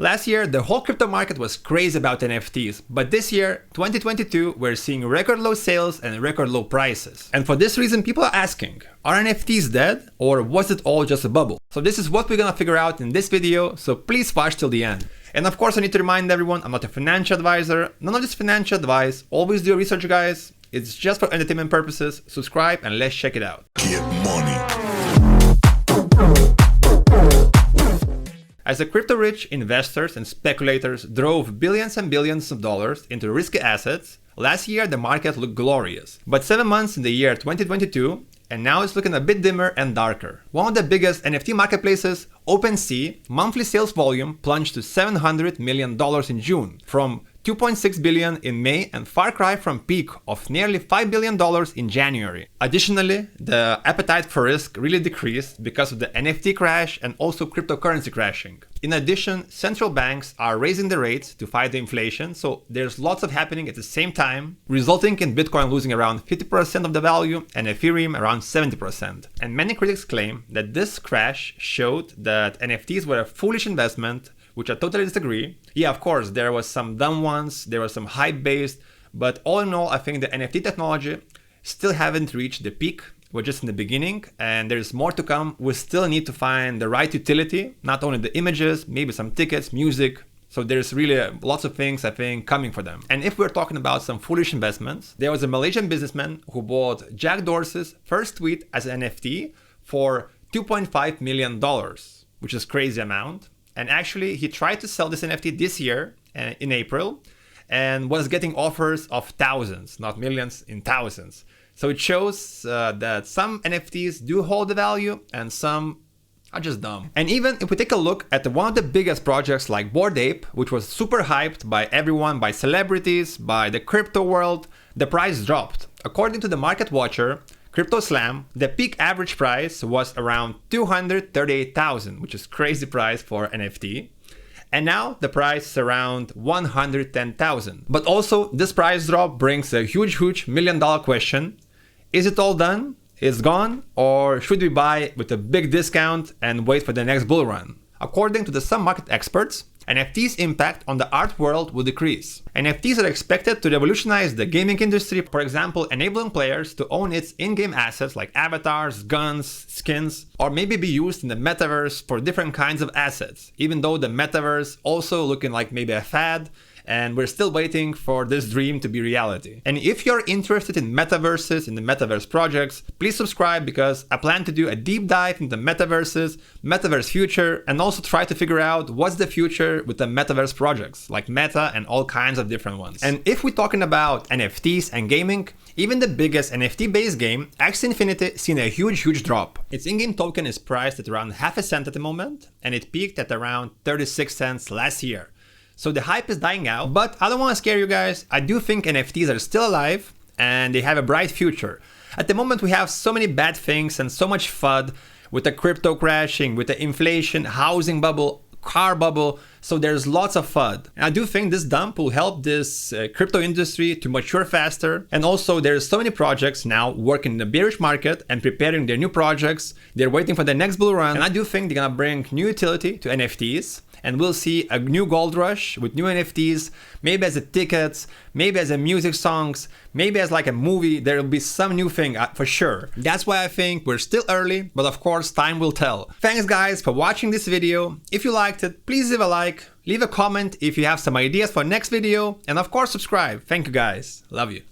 Last year, the whole crypto market was crazy about NFTs, but this year, 2022, we're seeing record low sales and record low prices. And for this reason, people are asking, are NFTs dead or was it all just a bubble? So this is what we're gonna figure out in this video, so please watch till the end. And of course, I need to remind everyone, I'm not a financial advisor, none of this financial advice, always do your research, guys. It's just for entertainment purposes. Subscribe and let's check it out. Get money. As the crypto-rich investors and speculators drove billions and billions of dollars into risky assets, last year the market looked glorious. But 7 months in the year 2022, and now it's looking a bit dimmer and darker. One of the biggest NFT marketplaces, OpenSea, monthly sales volume plunged to $700 million in June, from $2.6 billion in May and far cry from peak of nearly $5 billion in January. Additionally, the appetite for risk really decreased because of the NFT crash and also cryptocurrency crashing. In addition, central banks are raising the rates to fight the inflation, so there's lots of happening at the same time, resulting in Bitcoin losing around 50% of the value and Ethereum around 70%. And many critics claim that this crash showed that NFTs were a foolish investment, which I totally disagree. Yeah, of course, there was some dumb ones, there was some hype-based, but all in all, I think the NFT technology still haven't reached the peak. We're just in the beginning, and there's more to come. We still need to find the right utility, not only the images, maybe some tickets, music. So there's really lots of things, I think, coming for them. And if we're talking about some foolish investments, there was a Malaysian businessman who bought Jack Dorsey's first tweet as an NFT for $2.5 million, which is a crazy amount. And actually, he tried to sell this NFT this year in April and was getting offers of thousands, not millions, in thousands. So it shows that some NFTs do hold the value and some are just dumb. And even if we take a look at one of the biggest projects like Bored Ape, which was super hyped by everyone, by celebrities, by the crypto world, the price dropped. According to the Market Watcher, Crypto Slam, the peak average price was around 238,000, which is crazy price for NFT. And now the price is around 110,000. But also this price drop brings a huge million-dollar question. Is it all done? It's gone? Or should we buy with a big discount and wait for the next bull run? According to some market experts, NFTs' impact on the art world will decrease. NFTs are expected to revolutionize the gaming industry, for example, enabling players to own its in-game assets like avatars, guns, skins, or maybe be used in the metaverse for different kinds of assets, even though the metaverse also looking like maybe a fad, and we're still waiting for this dream to be reality. And if you're interested in metaverses, in the metaverse projects, please subscribe because I plan to do a deep dive into metaverses, metaverse future, and also try to figure out what's the future with the metaverse projects, like Meta and all kinds of different ones. And if we're talking about NFTs and gaming, even the biggest NFT-based game, Axie Infinity, seen a huge drop. Its in-game token is priced at around half a cent at the moment, and it peaked at around 36 cents last year. So the hype is dying out, but I don't want to scare you guys. I do think NFTs are still alive and they have a bright future. At the moment, we have so many bad things and so much FUD with the crypto crashing, with the inflation, housing bubble, car bubble. So there's lots of FUD. And I do think this dump will help this crypto industry to mature faster. And also there's so many projects now working in the bearish market and preparing their new projects. They're waiting for the next bull run. And I do think they're gonna bring new utility to NFTs. And we'll see a new gold rush with new NFTs, maybe as a tickets, maybe as a music songs, maybe as like a movie. There will be some new thing for sure. That's why I think we're still early, but of course time will tell. Thanks guys for watching this video. If you liked it, please leave a like, leave a comment if you have some ideas for next video, and of course subscribe. Thank you guys. Love you.